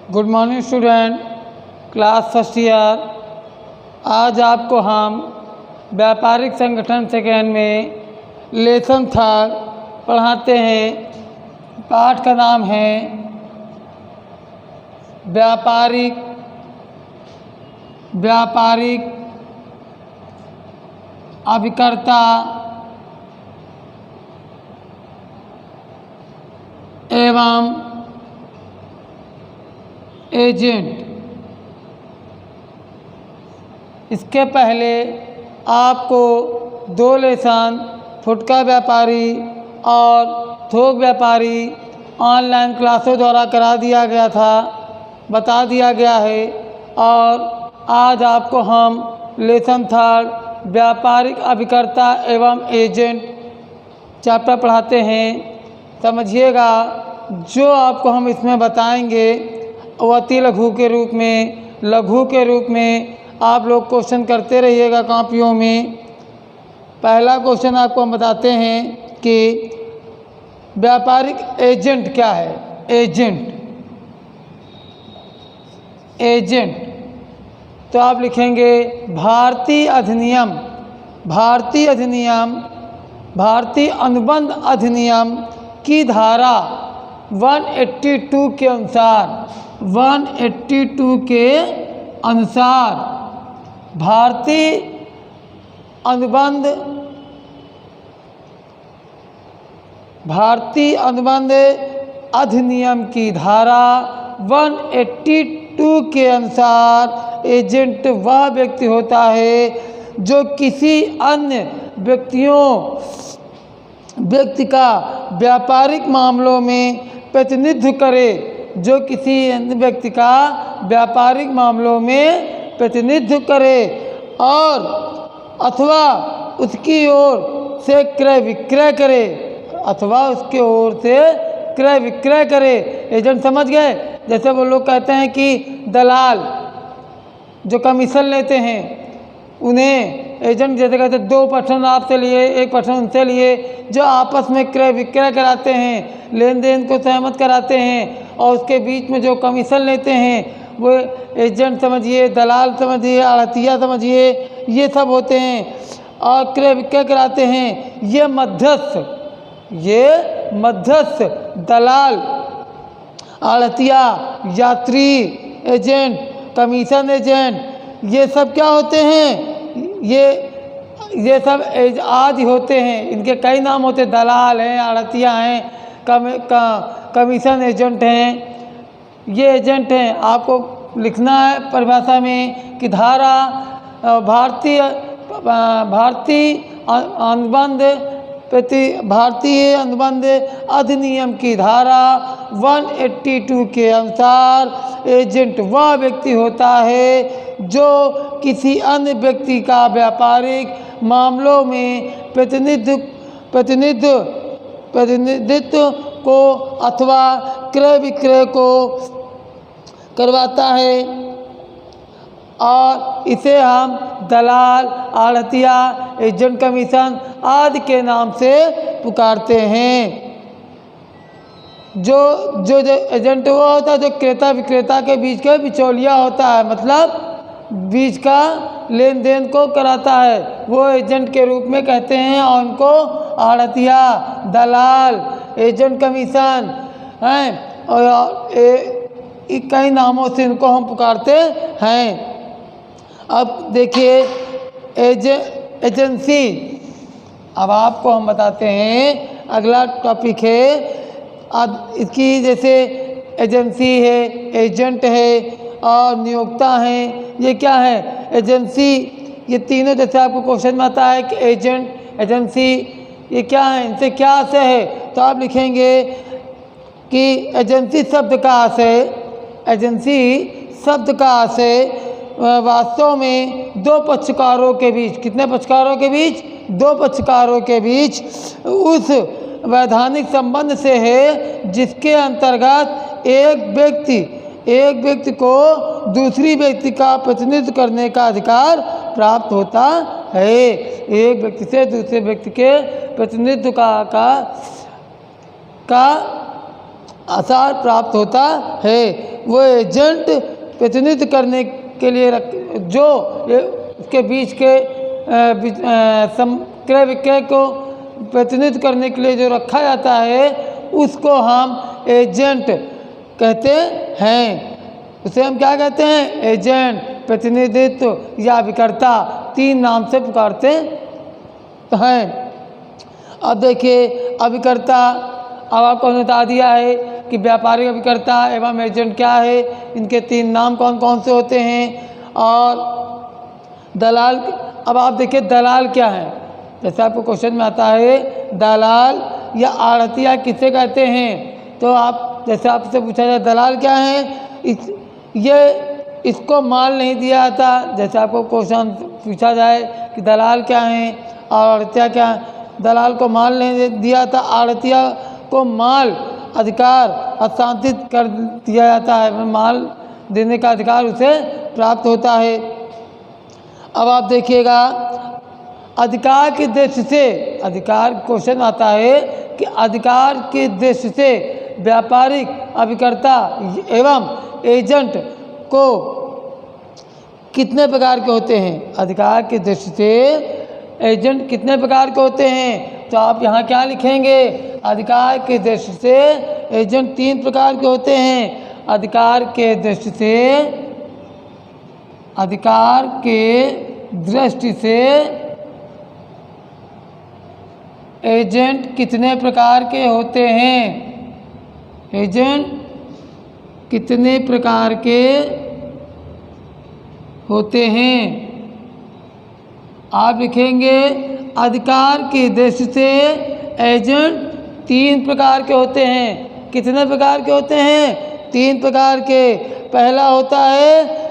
Good morning student, class first year. आज आपको हम व्यापारिक संगठन सेकेंड में लेसन थर्ड पढ़ाते हैं। पाठ का नाम है व्यापारिक अभिकर्ता एवं एजेंट। इसके पहले आपको दो लेसन फुटकर व्यापारी और थोक व्यापारी ऑनलाइन क्लासों द्वारा करा दिया गया था, बता दिया गया है। और आज आपको हम लेसन थर्ड व्यापारिक अभिकर्ता एवं एजेंट चैप्टर पढ़ाते हैं। समझिएगा, जो आपको हम इसमें बताएंगे वो अति लघु के रूप में आप लोग क्वेश्चन करते रहिएगा कॉपियों में। पहला क्वेश्चन आपको हम बताते हैं कि व्यापारिक एजेंट क्या है। एजेंट तो आप लिखेंगे भारतीय अनुबंध अधिनियम की धारा 182 के अनुसार भारतीय अनुबंध अधिनियम की धारा 182 के अनुसार एजेंट वह व्यक्ति होता है जो किसी अन्य व्यक्ति का व्यापारिक मामलों में प्रतिनिधित्व करे, और अथवा उसकी ओर से क्रय विक्रय करे। एजेंट समझ गए? जैसे वो लोग कहते हैं कि दलाल जो कमीशन लेते हैं उन्हें एजेंट जैसे कहते हैं, 2% आपसे लिए 1% उनसे लिए, जो आपस में क्रय विक्रय कराते हैं, लेन देन को सहमत कराते हैं और उसके बीच में जो कमीशन लेते हैं वो एजेंट समझिए, दलाल समझिए, आढ़तिया समझिए, ये सब होते हैं। और क्रय विक्रय कराते हैं ये मध्यस्थ दलाल, आढ़तिया, यात्री एजेंट, कमीशन एजेंट, ये सब क्या होते हैं? ये सब आदि होते हैं। इनके कई नाम होते हैं, दलाल हैं, आढ़तिया हैं, कमीशन एजेंट हैं। ये एजेंट हैं। आपको लिखना है परिभाषा में कि धारा भारतीय अनुबंध अधिनियम की धारा 182 के अनुसार एजेंट वह व्यक्ति होता है जो किसी अन्य व्यक्ति का व्यापारिक मामलों में प्रतिनिधित्व को अथवा क्रय विक्रय को करवाता है, और इसे हम दलाल, आढ़तिया, एजेंट कमीशन आदि के नाम से पुकारते हैं। जो एजेंट वो होता है जो क्रेता विक्रेता के बीच का बिचौलिया होता है, मतलब बीच का लेन देन को कराता है, वो एजेंट के रूप में कहते हैं। और उनको आढ़तिया, दलाल, एजेंट कमीशन हैं, और कई नामों से इनको हम पुकारते हैं। अब देखिए एजेंसी। अब आपको हम बताते हैं, अगला टॉपिक है इसकी, जैसे एजेंसी है, एजेंट है और नियोक्ता हैं। ये क्या है? एजेंसी, ये तीनों जैसे आपको क्वेश्चन में आता है कि एजेंट, एजेंसी, ये क्या है, इनसे क्या आशय है? तो आप लिखेंगे कि एजेंसी शब्द का आशय वास्तव में दो पक्षकारों के बीच, कितने पक्षकारों के बीच? 2 पक्षकारों के बीच उस वैधानिक संबंध से है जिसके अंतर्गत एक व्यक्ति को दूसरी व्यक्ति का प्रतिनिधित्व करने का अधिकार प्राप्त होता है। एक व्यक्ति से दूसरे व्यक्ति के प्रतिनिधित्व का आसार प्राप्त होता है। वो एजेंट प्रतिनिधित्व करने के लिए जो उसके बीच के क्रय विक्रय को प्रतिनिधित्व करने के लिए जो रखा जाता है उसको हम एजेंट कहते हैं। उसे हम क्या कहते हैं? एजेंट, प्रतिनिधित्व या विक्रेता, 3 नाम से पुकारते हैं। अब देखिए अभिकर्ता, अब आपको बता दिया है कि व्यापारिक अभिकर्ता एवं एजेंट क्या है, इनके 3 नाम कौन कौन से होते हैं। और दलाल, अब आप देखिए दलाल क्या है। जैसे आपको क्वेश्चन में आता है दलाल या आढ़तिया किसे कहते हैं, तो आप जैसे आपसे पूछा जाए दलाल क्या है, इसको माल नहीं दिया जाता। जैसे आपको क्वेश्चन पूछा जाए कि दलाल क्या है और आढ़तिया क्या है, दलाल को माल नहीं दिया जाता, आढ़तिया को माल अधिकार हस्तांतरित कर दिया जाता है, माल देने का अधिकार उसे प्राप्त होता है। अब आप देखिएगा अधिकार की दृष्टि से, अधिकार क्वेश्चन आता है कि अधिकार की दृष्टि से व्यापारिक अभिकर्ता एवं एजेंट को कितने प्रकार के होते हैं। अधिकार की दृष्टि से एजेंट कितने प्रकार के होते हैं, तो आप यहाँ क्या लिखेंगे? अधिकार की दृष्टि से एजेंट 3 प्रकार के होते हैं। अधिकार के दृष्टि से, अधिकार के दृष्टि से एजेंट कितने प्रकार के होते हैं? एजेंट कितने प्रकार के होते हैं? आप लिखेंगे अधिकार की दृष्टि से एजेंट 3 प्रकार के होते हैं। कितने प्रकार के होते हैं? 3 प्रकार के। पहला होता है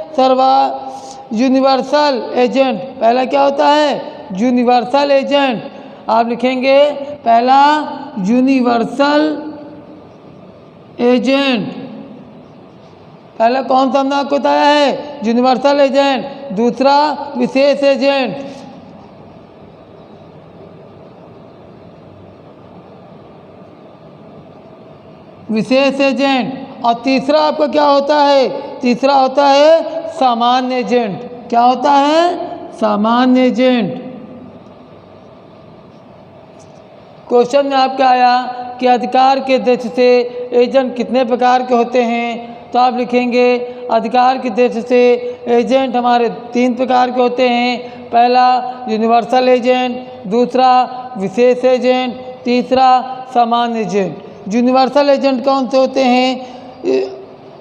यूनिवर्सल एजेंट। पहला क्या होता है? Universal agent. आप लिखेंगे पहला यूनिवर्सल एजेंट। पहला कौन सा हमने आपको बताया है? Universal agent. दूसरा विशेष एजेंट। विशेष एजेंट। और तीसरा आपका क्या होता है? तीसरा होता है सामान्य एजेंट। क्या होता है? सामान्य एजेंट। क्वेश्चन में आपका आया कि अधिकार के दृष्टि से एजेंट कितने प्रकार के होते हैं, तो आप लिखेंगे अधिकार की दृष्टि से एजेंट हमारे 3 प्रकार के होते हैं। पहला यूनिवर्सल एजेंट, दूसरा विशेष एजेंट, तीसरा सामान्य एजेंट। यूनिवर्सल एजेंट कौन से होते हैं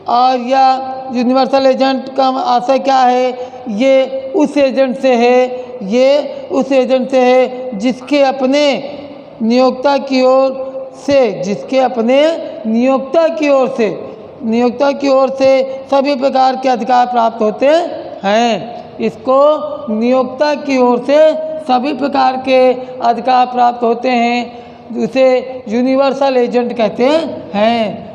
और या यूनिवर्सल एजेंट का आशय क्या है? ये उस एजेंट से है, ये उस एजेंट से है जिसके अपने नियोक्ता की ओर से, जिसके अपने नियोक्ता की ओर से सभी प्रकार के अधिकार प्राप्त होते हैं। इसको नियोक्ता की ओर से सभी प्रकार के अधिकार प्राप्त होते हैं, उसे यूनिवर्सल एजेंट कहते हैं।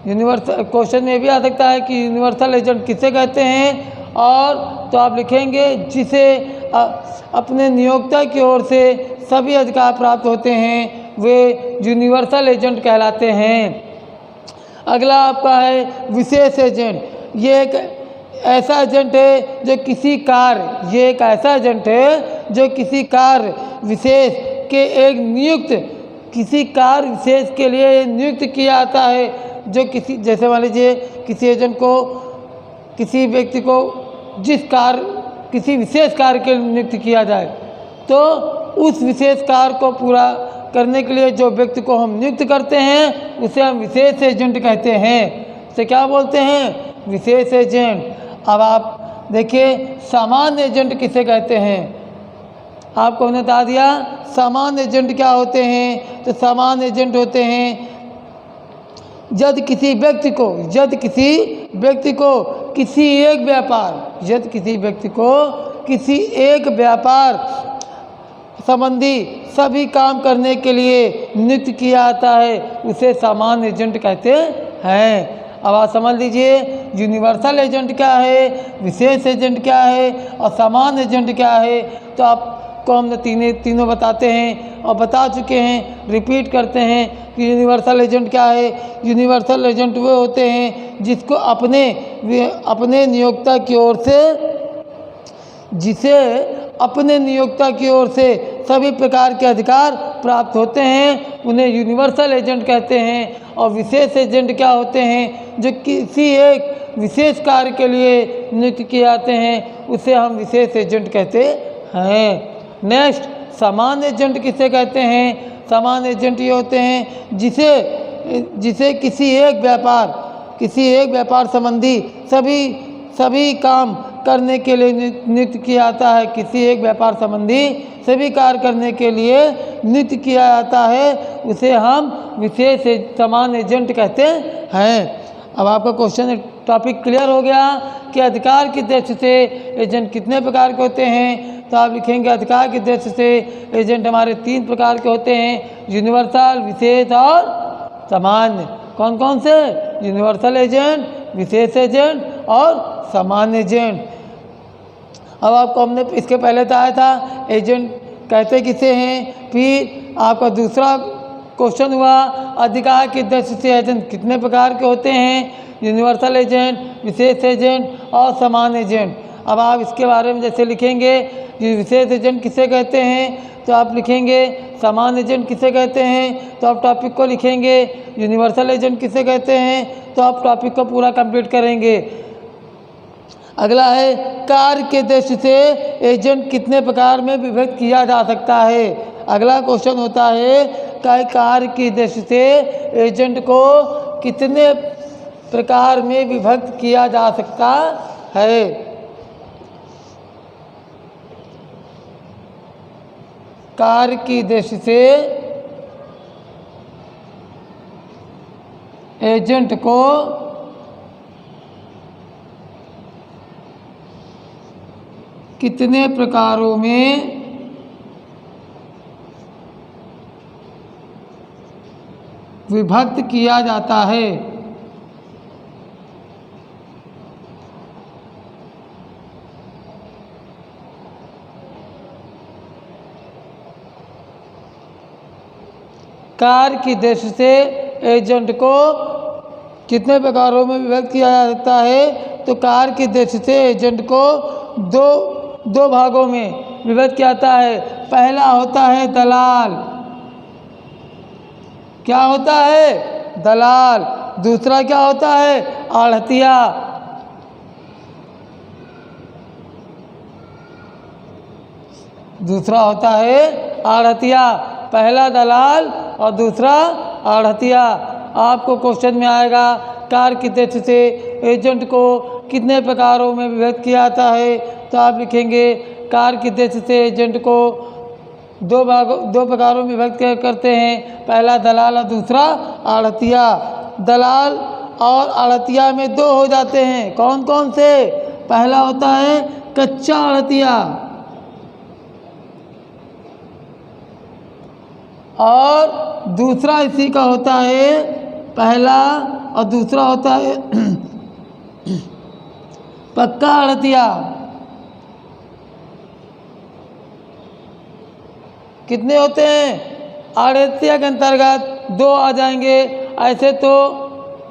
यूनिवर्सल क्वेश्चन में भी आ सकता है कि यूनिवर्सल एजेंट किसे कहते हैं, और तो आप लिखेंगे जिसे अपने नियोक्ता की ओर से सभी अधिकार प्राप्त होते हैं, वे यूनिवर्सल एजेंट कहलाते हैं। अगला आपका है विशेष एजेंट। ये एक ऐसा एजेंट है जो किसी कार्य, ये एक ऐसा एजेंट है जो किसी कार्य विशेष के एक नियुक्त, किसी कार्य विशेष के लिए नियुक्त किया जाता है। जो किसी, जैसे मान लीजिए किसी एजेंट को, किसी व्यक्ति को जिस कार्य, किसी विशेष कार्य के लिए नियुक्त किया जाए, तो उस विशेष कार्य को पूरा करने के लिए जो व्यक्ति को हम नियुक्त करते हैं उसे हम विशेष एजेंट कहते हैं। उसे क्या बोलते हैं? विशेष एजेंट। अब आप देखिए सामान्य एजेंट किसे कहते हैं, आपको हमने बता दिया सामान्य एजेंट क्या होते हैं। तो सामान्य एजेंट होते हैं यदि किसी व्यक्ति को, यदि किसी व्यक्ति को किसी एक व्यापार, यदि किसी व्यक्ति को किसी एक व्यापार संबंधी सभी काम करने के लिए नियुक्त किया जाता है, उसे सामान्य एजेंट कहते हैं। अब आप समझ लीजिए यूनिवर्सल एजेंट क्या है, विशेष एजेंट क्या है और सामान्य एजेंट क्या है। तो आप को हमने तीनों बताते हैं और बता चुके हैं, रिपीट करते हैं कि यूनिवर्सल एजेंट क्या है। यूनिवर्सल एजेंट वे होते हैं जिसको अपने नियोक्ता की ओर से सभी प्रकार के अधिकार प्राप्त होते हैं, उन्हें यूनिवर्सल एजेंट कहते हैं। और विशेष एजेंट क्या होते हैं, जो किसी एक विशेष कार्य के लिए नियुक्त किए जाते हैं, उसे हम विशेष एजेंट कहते हैं। नेक्स्ट, सामान्य एजेंट किसे कहते हैं? सामान्य एजेंट ये होते हैं जिसे किसी एक व्यापार संबंधी सभी काम करने के लिए नियुक्त किया जाता है। किसी एक व्यापार संबंधी सभी कार्य करने के लिए नियुक्त किया जाता है, उसे हम विशेष सामान्य एजेंट कहते हैं। अब आपका क्वेश्चन टॉपिक क्लियर हो गया कि अधिकार की दृष्टि से एजेंट कितने प्रकार के होते हैं। तो आप लिखेंगे अधिकार की दृष्टि से एजेंट हमारे 3 प्रकार के होते हैं, यूनिवर्सल, विशेष और सामान्य। कौन कौन से? यूनिवर्सल एजेंट, विशेष एजेंट और सामान्य एजेंट। अब आपको हमने इसके पहले बताया था एजेंट कहते किसे हैं। फिर आपका दूसरा क्वेश्चन हुआ अधिकार की दृष्टि से एजेंट कितने प्रकार के होते हैं, यूनिवर्सल एजेंट, विशेष एजेंट और सामान्य एजेंट। अब आप इसके बारे में जैसे लिखेंगे विशेष एजेंट किसे कहते हैं, तो आप लिखेंगे सामान्य एजेंट किसे कहते हैं, तो आप टॉपिक को लिखेंगे। यूनिवर्सल एजेंट किसे कहते हैं, तो आप टॉपिक को पूरा कंप्लीट करेंगे। अगला है कार्य के दृष्टि से एजेंट कितने प्रकार में विभक्त किया जा सकता है। अगला क्वेश्चन होता है कि कार्य की दृष्टि से एजेंट को कितने प्रकार में विभक्त किया जा सकता है। कार्य की दृष्टि से एजेंट को कितने प्रकारों में विभक्त किया जाता है। कार्य की दृष्टि से एजेंट को कितने प्रकारों में विभक्त किया जा सकता है, तो कार्य की दृष्टि से एजेंट को दो भागों में विभक्त किया जाता है। पहला होता है दलाल। क्या होता है? दलाल। दूसरा क्या होता है? आढ़तिया। दूसरा होता है आढ़तिया। पहला दलाल और दूसरा आढ़तिया। आपको क्वेश्चन में आएगा कार्य की दृष्टि से एजेंट को कितने प्रकारों में विभक्त किया जाता है, तो आप लिखेंगे कार्य की दृष्टि से एजेंट को दो प्रकारों में विभक्त करते हैं। पहला दलाल और दूसरा आढ़तिया। दलाल और आढ़तिया में 2 हो जाते हैं। कौन कौन से? पहला होता है कच्चा आढ़तिया और दूसरा इसी का होता है, पहला और दूसरा होता है पक्का आढ़तिया। कितने होते हैं? आढ़तिया के अंतर्गत 2 आ जाएंगे। ऐसे तो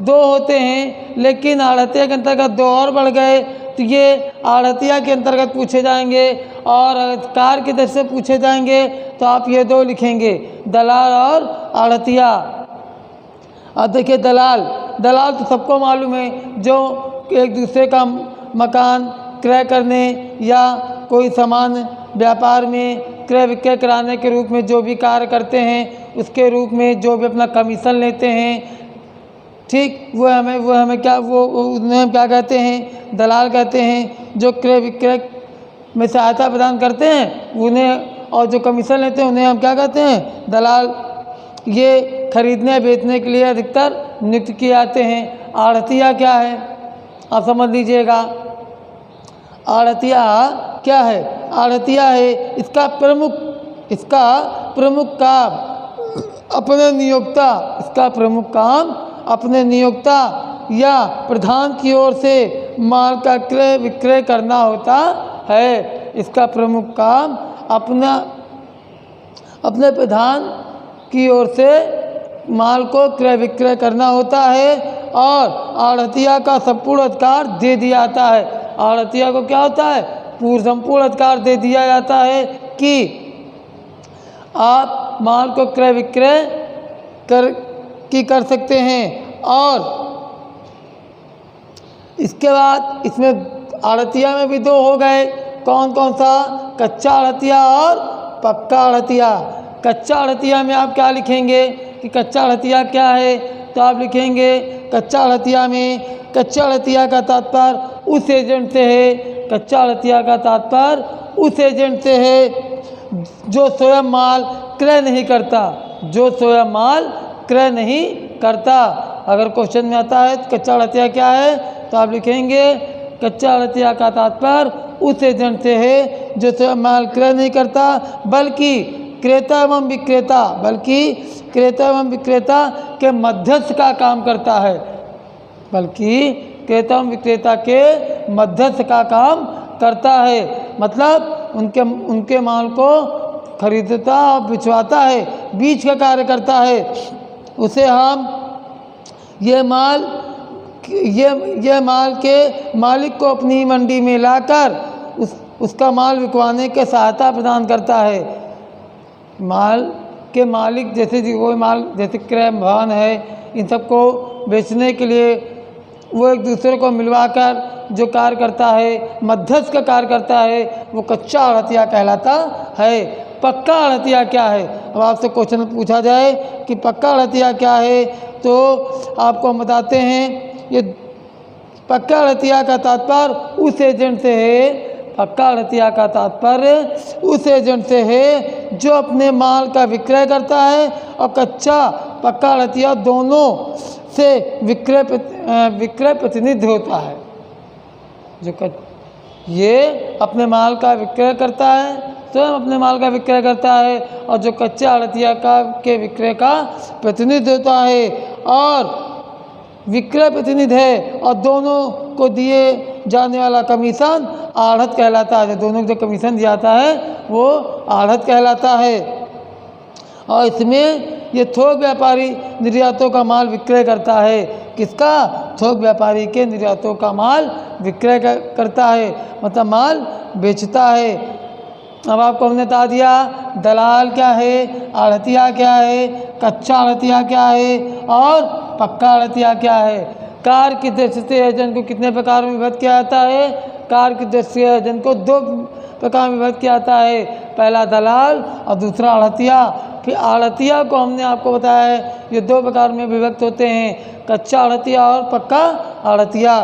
2 होते हैं, लेकिन आढ़तिया के अंतर्गत 2 और बढ़ गए, तो ये आढ़तिया के अंतर्गत पूछे जाएंगे और कार्य की दृष्टि से पूछे जाएंगे, तो आप ये 2 लिखेंगे, दलाल और आढ़तिया। अब देखिए दलाल तो सबको मालूम है, जो एक दूसरे का मकान क्रय करने या कोई सामान व्यापार में क्रय विक्रय कराने के रूप में जो भी कार्य करते हैं, उसके रूप में जो भी अपना कमीशन लेते हैं, ठीक, वो हमें क्या उन्हें क्या कहते हैं? दलाल कहते हैं। जो क्रय विक्रय में सहायता प्रदान करते हैं उन्हें, और जो कमीशन लेते हैं उन्हें हम क्या कहते हैं? दलाल। ये खरीदने बेचने के लिए अधिकतर नियुक्त किए जाते हैं। आढ़तिया क्या है, आप समझ लीजिएगा। आढ़तिया क्या है? आढ़तिया है इसका प्रमुख काम अपने नियोक्ता या प्रधान की ओर से माल का क्रय विक्रय करना होता है। इसका प्रमुख काम अपने प्रधान की ओर से माल को क्रय विक्रय करना होता है और आढ़तिया का संपूर्ण अधिकार दे दिया जाता है। आढ़तिया को क्या होता है? संपूर्ण अधिकार दे दिया जाता है कि आप माल को क्रय विक्रय कर सकते हैं। और इसके बाद इसमें आढ़तिया में भी दो हो गए, कौन कौन सा? कच्चा आढ़तिया और पक्का आढ़तिया। कच्चा आढ़तिया में आप क्या लिखेंगे कि कच्चा आढ़तिया क्या है? तो आप लिखेंगे कच्चा आढ़तिया में, कच्चा आढ़तिया का तात्पर्य उस एजेंट से है, कच्चा आढ़तिया का तात्पर्य उस एजेंट से है जो स्वयं माल क्रय नहीं करता, जो स्वयं माल क्रय नहीं करता। अगर क्वेश्चन में आता है कच्चा आढ़तिया क्या है, तो आप लिखेंगे कच्चा आढ़तिया का तात्पर्य उस एजेंट से है जो स्वयं माल क्रय नहीं करता, बल्कि क्रेता एवं विक्रेता के मध्यस्थ का काम करता है, बल्कि क्रेता एवं विक्रेता के मध्यस्थ का काम करता है। मतलब उनके माल को खरीदता और बिचवाता है, बीच का कार्य करता है। उसे हम ये माल के मालिक को अपनी मंडी में लाकर उसका माल बिकवाने के सहायता प्रदान करता है। माल के मालिक जैसे क्रय वाहन है, इन सबको बेचने के लिए वो एक दूसरे को मिलवाकर जो कार्य करता है, मध्यस्थ का कार्य करता है, वो कच्चा आढ़तिया कहलाता है। पक्का आढ़तिया क्या है? अब आपसे क्वेश्चन पूछा जाए कि पक्का आढ़तिया क्या है, तो आपको हम बताते हैं। ये पक्का आढ़तिया का तात्पर्य उस एजेंट से है, पक्का आढ़तिया का तात्पर्य उस एजेंट से है जो अपने माल का विक्रय करता है और कच्चा पक्का आढ़तिया दोनों से विक्रय प्रतिनिधि होता है। ये अपने माल का विक्रय करता है, स्वयं अपने माल का विक्रय करता है, और जो कच्चे आढ़तिया के विक्रय का प्रतिनिधि होता है और विक्रय प्रतिनिधि है, और दोनों को दिए जाने वाला कमीशन आढ़त कहलाता है। दोनों को जो कमीशन दिया जाता है वो आढ़त कहलाता है। और इसमें ये थोक व्यापारी निर्यातों का माल विक्रय करता है। किसका? थोक व्यापारी के निर्यातों का माल विक्रय करता है, मतलब माल बेचता है। अब आपको हमने बता दिया दलाल क्या है, आढ़तिया क्या है, कच्चा आढ़तिया क्या है और पक्का आढ़तिया क्या है। कार्य की दृष्टि से एजेंट को कितने प्रकार में विभक्त किया जाता है? कार्य की दृष्टि से एजेंट को दो प्रकार में विभक्त किया जाता है, पहला दलाल और दूसरा आढ़तिया। फिर आढ़तिया को हमने आपको बताया है ये दो प्रकार में विभक्त होते हैं, कच्चा आढ़तिया और पक्का आढ़तिया।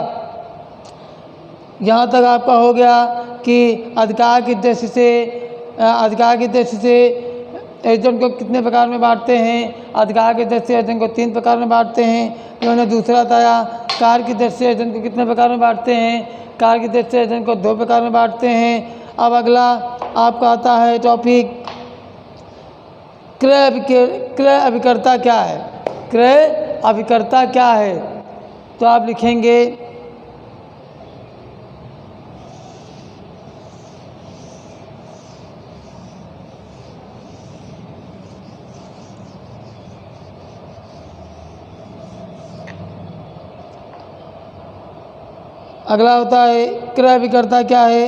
यहाँ तक आपका हो गया कि अधिकार की दृष्टि से एजेंट को कितने प्रकार में बांटते हैं। अधिकार की दृष्टि से एजेंट को 3 प्रकार में बांटते हैं। उन्होंने दूसरा बताया कार्य की दृष्टि से एजेंट को कितने प्रकार में बांटते हैं। कार्य की दृष्टि से एजेंट को 2 प्रकार में बांटते हैं। अब अगला आपका आता है टॉपिक क्रय अभिकर्ता क्या है। क्रय अभिकर्ता क्या है, तो आप लिखेंगे अगला होता है क्रय अभिकर्ता क्या है।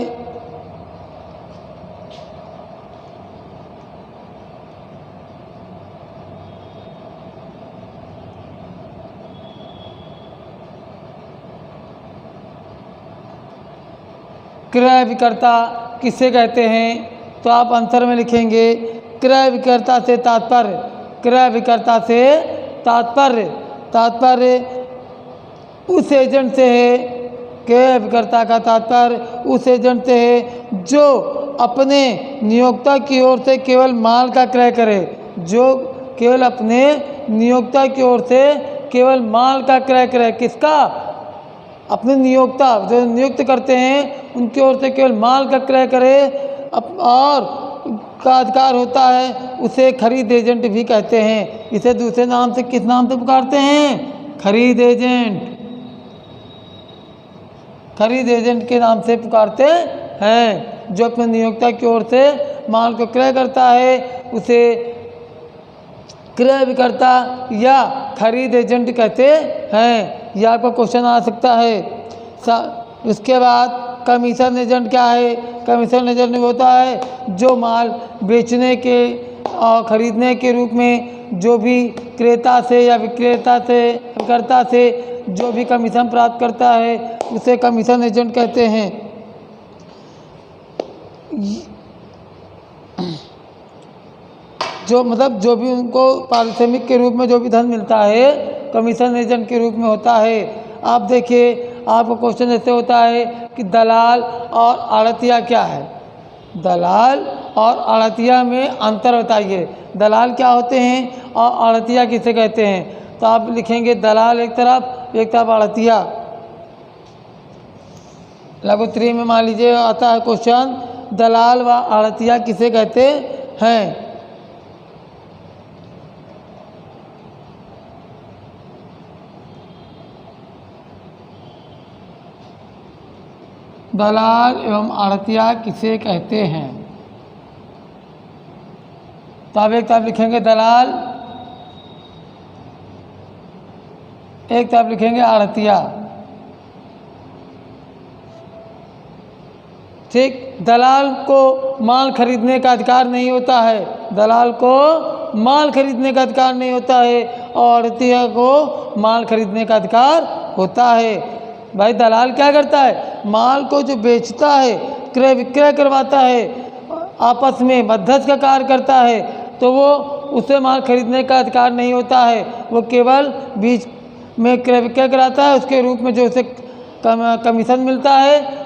क्रय विक्रेता किसे कहते हैं, तो आप आंसर में लिखेंगे क्रय विक्रेता से तात्पर्य, क्रय विक्रेता से तात्पर्य उस एजेंट से है। क्रय विक्रेता का तात्पर्य उस एजेंट से है जो अपने नियोक्ता की ओर से केवल माल का क्रय करे, जो केवल अपने नियोक्ता की ओर से केवल माल का क्रय करे। किसका? अपने नियोक्ता जो नियुक्त करते हैं उनकी ओर से केवल माल का क्रय करे और का अधिकार होता है, उसे खरीद एजेंट भी कहते हैं। इसे दूसरे नाम से किस नाम से पुकारते हैं? खरीद एजेंट, खरीद एजेंट के नाम से पुकारते हैं, जो अपने नियोक्ता की ओर से माल को क्रय करता है उसे क्रय विक्रेता या खरीद एजेंट कहते हैं। यह आपका क्वेश्चन आ सकता है। उसके बाद कमीशन एजेंट क्या है? कमीशन एजेंट होता है जो माल बेचने के और खरीदने के रूप में जो भी क्रेता से या विक्रेता से जो भी कमीशन प्राप्त करता है उसे कमीशन एजेंट कहते हैं। जो भी उनको पारिश्रमिक के रूप में जो भी धन मिलता है कमीशन एजेंट के रूप में होता है। आप देखिए, आपको क्वेश्चन ऐसे होता है कि दलाल और आड़तिया क्या है? दलाल और आड़तिया में अंतर बताइए। दलाल क्या होते हैं और आड़तिया किसे कहते हैं? तो आप लिखेंगे दलाल एक तरफ आड़तिया। लघु 3 में मान लीजिए आता है क्वेश्चन, दलाल व आड़तिया किसे कहते हैं? दलाल एवं आड़तिया किसे कहते हैं? तो आप एक तरफ लिखेंगे दलाल, एक तरफ लिखेंगे आड़तिया। ठीक, दलाल को माल खरीदने का अधिकार नहीं होता है। दलाल को माल खरीदने का अधिकार नहीं होता है और आड़तिया को माल खरीदने का अधिकार होता है। भाई दलाल क्या करता है? माल को जो बेचता है, क्रय विक्रय करवाता है, आपस में मध्यस्थ का कार्य करता है, तो वो उसे माल खरीदने का अधिकार नहीं होता है। वो केवल बीच में क्रय विक्रय कराता है, उसके रूप में जो उसे कमीशन मिलता है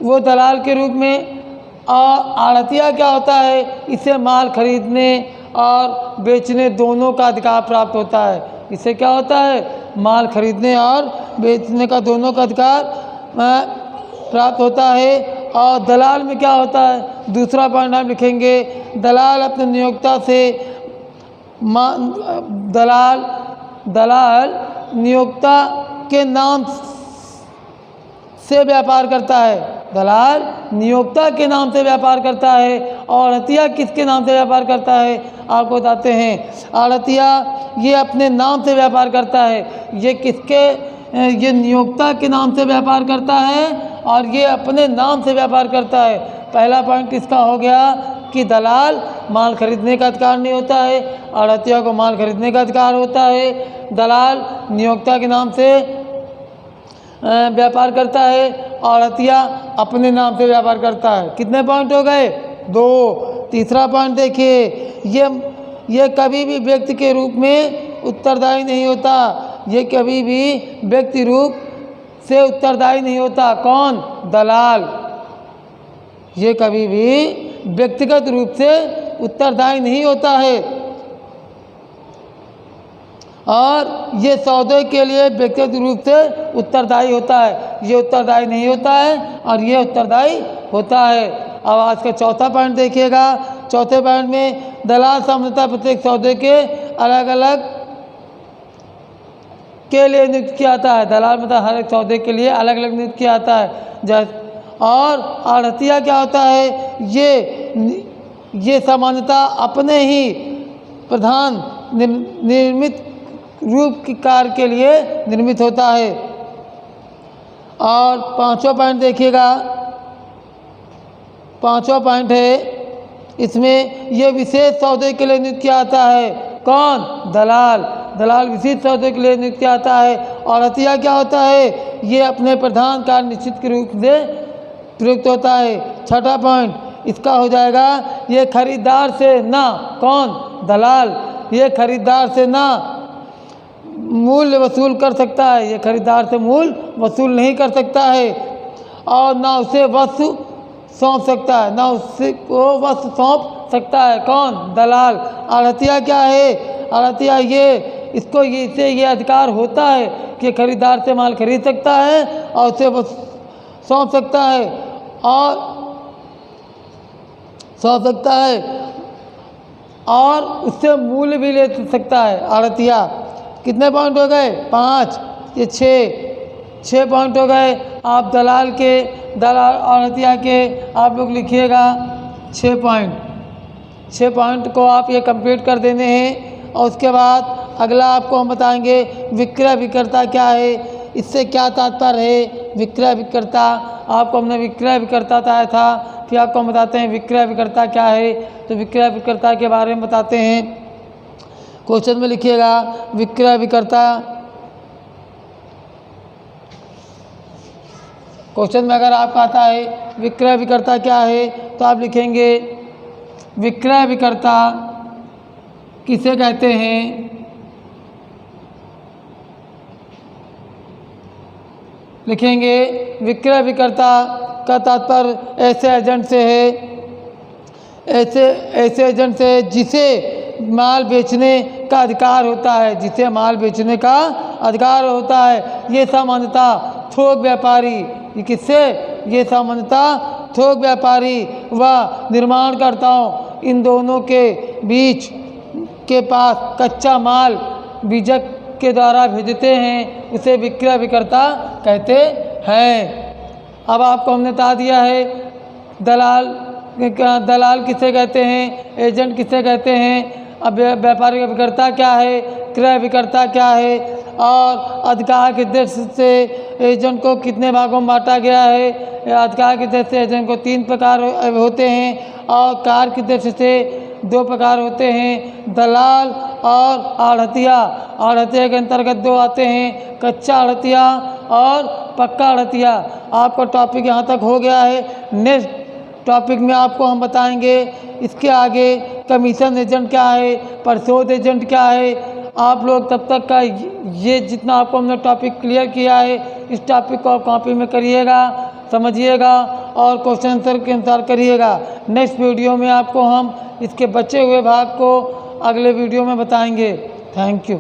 वो दलाल के रूप में। और आड़तिया क्या होता है? इसे माल खरीदने और बेचने दोनों का अधिकार प्राप्त होता है। इससे क्या होता है? माल खरीदने और बेचने का दोनों का अधिकार प्राप्त होता है। और दलाल में क्या होता है? दूसरा पॉइंट आप लिखेंगे, दलाल अपने नियोक्ता से दलाल नियोक्ता के नाम से व्यापार करता है। दलाल नियोक्ता के नाम से व्यापार करता है। और आड़तिया किसके नाम से व्यापार करता है? आपको बताते हैं। आड़तिया ये अपने नाम से व्यापार करता है। ये नियोक्ता के नाम से व्यापार करता है और ये अपने नाम से व्यापार करता है। पहला पॉइंट इसका हो गया कि दलाल माल खरीदने का अधिकार नहीं होता है, आड़तिया को माल खरीदने का अधिकार होता है। दलाल नियोक्ता के नाम से व्यापार करता है और आड़तिया अपने नाम से व्यापार करता है। कितने पॉइंट हो गए? 2। तीसरा पॉइंट देखिए, ये कभी भी व्यक्ति के रूप में उत्तरदायी नहीं होता। ये कभी भी व्यक्ति रूप से उत्तरदायी नहीं होता। कौन? दलाल। ये कभी भी व्यक्तिगत रूप से उत्तरदायी नहीं होता है और ये सौदे के लिए व्यक्तिगत रूप से उत्तरदायी होता है। ये उत्तरदायी नहीं होता है और ये उत्तरदायी होता है। अब आज का चौथा पॉइंट देखिएगा। चौथे पॉइंट में दलाल सामान्यतः प्रत्येक सौदे के अलग अलग के लिए नियुक्त किया जाता है। दलाल मतलब हर एक सौदे के लिए अलग अलग नियुक्त किया जाता है। और आड़तिया क्या होता है? ये सामान्यतः अपने ही प्रधान निर्मित रूप की कार्य के लिए निर्मित होता है। और पांचवा पॉइंट देखिएगा। पांचवा पॉइंट है, इसमें ये विशेष सौदे के लिए नियुक्त किया जाता है। कौन? दलाल। दलाल विशेष सौदे के लिए नियुक्त किया जाता है। और आड़तिया क्या होता है? ये अपने प्रधान कार्य निश्चित के रूप से प्रयुक्त होता है। छठा पॉइंट इसका हो जाएगा, ये खरीदार से ना। कौन? दलाल। ये खरीदार से ना मूल्य वसूल कर सकता है। ये खरीदार से मूल्य वसूल नहीं कर सकता है और ना उसे वस्तु सौंप सकता है, ना उसे को वस्तु सौंप सकता है। कौन? दलाल। आड़तिया क्या है? आड़तिया इसे ये अधिकार होता है कि खरीदार से माल खरीद सकता है और उसे सौंप सकता है और उससे मूल्य भी ले सकता है। आड़तिया। कितने पॉइंट हो गए? 5। ये 6 पॉइंट हो गए। आप दलाल और आड़तिया के आप लोग लिखिएगा। 6 पॉइंट को आप ये कंप्लीट कर देने हैं। और उसके बाद अगला आपको हम बताएंगे विक्रय विक्रेता क्या है, इससे क्या तात्पर्य है। विक्रय विक्रेता आपको हमने विक्रय विक्रेता बताया था, फिर आपको हम बताते हैं विक्रय विक्रेता क्या है। तो विक्रय विक्रेता के बारे में बताते हैं। क्वेश्चन में लिखिएगा विक्रय विक्रेता। क्वेश्चन में अगर आपका आता है विक्रय विक्रेता क्या है, तो आप लिखेंगे विक्रय विक्रेता किसे कहते हैं। लिखेंगे विक्रय विक्रेता का तात्पर्य ऐसे एजेंट से है, ऐसे एजेंट से जिसे माल बेचने का अधिकार होता है, जिसे माल बेचने का अधिकार होता है। ये सामान्यतः थोक व्यापारी, ये किससे, ये सामान्यतः थोक व्यापारी व निर्माणकर्ताओं, इन दोनों के बीच के पास कच्चा माल बीजक के द्वारा भेजते हैं, उसे विक्रय विक्रेता कहते हैं। अब आपको हमने बता दिया है दलाल किसे कहते हैं, एजेंट किसे कहते हैं। अब व्यापारी विक्रेता क्या है, क्रय विक्रेता क्या है, और अधिकार के दृष्टि से एजेंट को कितने भागों में बांटा गया है। अधिकार के दृष्टि से एजेंट को 3 प्रकार होते हैं और कार्य की दृष्टि से 2 प्रकार होते हैं, दलाल और आढ़तिया। आढ़तिया के अंतर्गत 2 आते हैं, कच्चा आढ़तिया और पक्का आढ़तिया। आपका टॉपिक यहाँ तक हो गया है। नेक्स्ट टॉपिक में आपको हम बताएंगे इसके आगे कमीशन एजेंट क्या है, परिशोध एजेंट क्या है। आप लोग तब तक का ये जितना आपको हमने टॉपिक क्लियर किया है, इस टॉपिक को आप कॉपी में करिएगा, समझिएगा और क्वेश्चन आंसर के अनुसार करिएगा। नेक्स्ट वीडियो में आपको हम इसके बचे हुए भाग को अगले वीडियो में बताएंगे। Thank you.